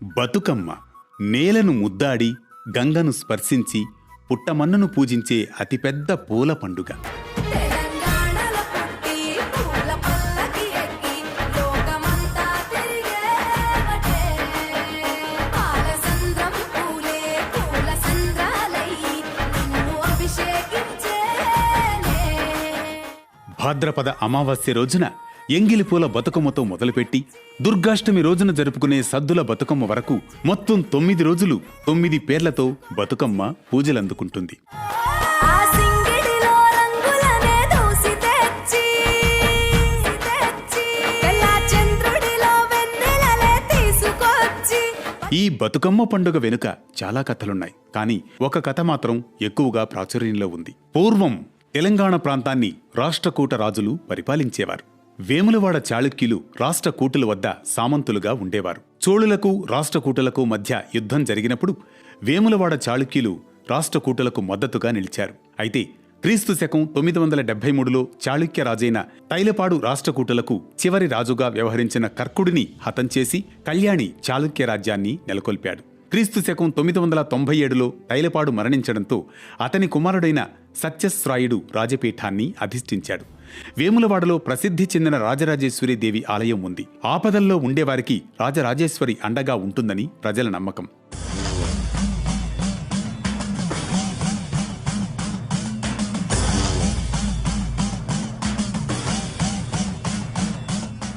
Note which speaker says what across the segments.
Speaker 1: బతుకమ్మ నేలను ముద్దాడి గంగను స్పర్శించి పుట్టమన్నును పూజించే అతిపెద్ద పూల పండుగ.
Speaker 2: తెలంగాణలో పుట్టి పూల పల్లకి ఎక్కి లోకమంతా తిరిగేవటే. పాలసంద్రం పూలే పూల సంద్రాలయ్యి నిన్ను అభిషేకించేనే.
Speaker 1: భాద్రపద అమావాస్య రోజున ఎంగిలి పూల బతుకమ్మతో మొదలుపెట్టి దుర్గాష్టమి రోజున జరుపుకునే సద్దుల బతుకమ్మ వరకు మొత్తం 9 రోజులు 9 పేర్లతో బతుకమ్మ పూజలందుకుంటుంది.
Speaker 2: ఆ సింగిడిలో రంగులనే దూసి తెచ్చి తెల్ల చంద్రుడిలో వెన్నెలలే తీసుకొచ్చి.
Speaker 1: ఈ బతుకమ్మ పండుగ వెనుక చాలా కథలున్నాయి. కానీ ఒక కథ మాత్రం ఎక్కువగా ప్రాచుర్యంలో ఉంది. పూర్వం తెలంగాణ ప్రాంతాన్ని రాష్ట్రకూట రాజులు పరిపాలించేవారు. వేములవాడ చాళుక్యులు రాష్ట్రకూటుల వద్ద సామంతులుగా ఉండేవారు. చోళులకు రాష్ట్రకూటులకు మధ్య యుద్ధం జరిగినప్పుడు వేములవాడ చాళుక్యులు రాష్ట్రకూటులకు మద్దతుగా నిలిచారు. అయితే క్రీస్తు శకం 973లో చాళుక్య రాజైన తైలపాడు రాష్ట్రకూటులకు చివరి రాజుగా వ్యవహరించిన కర్కుడిని హతం చేసి కళ్యాణి చాళుక్య రాజ్యాన్ని నెలకొల్పాడు. క్రీస్తు శకం 997లో తైలపాడు మరణించడంతో అతని కుమారుడైన సత్యశ్రాయుడు రాజపీఠాన్ని అధిష్ఠించాడు. వేములవాడలో ప్రసిద్ధి చెందిన రాజరాజేశ్వరి దేవి ఆలయం ఉంది. ఆపదల్లో ఉండేవారికి రాజరాజేశ్వరి అండగా ఉంటుందని ప్రజల నమ్మకం.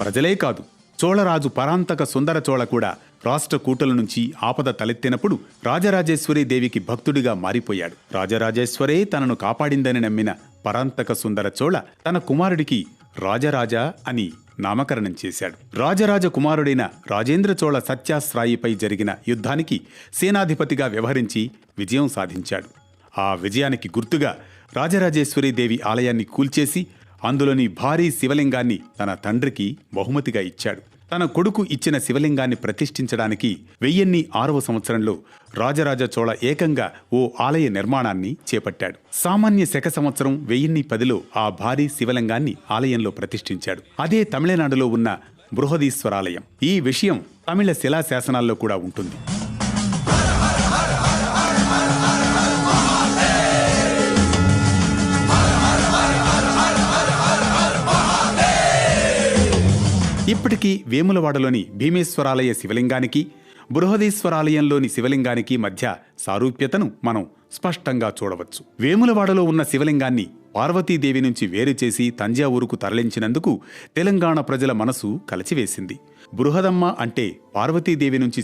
Speaker 1: ప్రజలే కాదు, చోళరాజు పరాంతక సుందర చోళ కూడా రాష్ట్రకూటుల నుంచి ఆపద తలెత్తినప్పుడు రాజరాజేశ్వరి దేవికి భక్తుడిగా మారిపోయాడు. రాజరాజేశ్వరే తనను కాపాడిందని నమ్మిన పరాంతక సుందర చోళ తన కుమారుడికి రాజరాజా అని నామకరణం చేశాడు. రాజరాజ కుమారుడైన రాజేంద్ర చోళ సత్యాశ్రాయిపై జరిగిన యుద్ధానికి సేనాధిపతిగా వ్యవహరించి విజయం సాధించాడు. ఆ విజయానికి గుర్తుగా రాజరాజేశ్వరి దేవి ఆలయాన్ని కూల్చేసి అందులోని భారీ శివలింగాన్ని తన తండ్రికి బహుమతిగా ఇచ్చాడు. తన కొడుకు ఇచ్చిన శివలింగాన్ని ప్రతిష్ఠించడానికి 1006వ సంవత్సరంలో రాజరాజ చోళ ఏకంగా ఓ ఆలయ నిర్మాణాన్ని చేపట్టాడు. సామాన్య శక సంవత్సరం 1010లో ఆ భారీ శివలింగాన్ని ఆలయంలో ప్రతిష్ఠించాడు. అదే తమిళనాడులో ఉన్న బృహదీశ్వరాలయం. ఈ విషయం తమిళ శిలా శాసనాల్లో కూడా ఉంటుంది. ఇప్పటికీ వేములవాడలోని భీమేశ్వరాలయ శివలింగానికి బృహదీశ్వరాలయంలోని శివలింగానికి మధ్య సారూప్యతను మనం స్పష్టంగా చూడవచ్చు. వేములవాడలో ఉన్న శివలింగాన్ని పార్వతీదేవి నుంచి వేరు చేసి తంజావూరుకు తరలించినందుకు తెలంగాణ ప్రజల మనసు కలచివేసింది. బృహదమ్మ అంటే పార్వతీదేవి నుంచి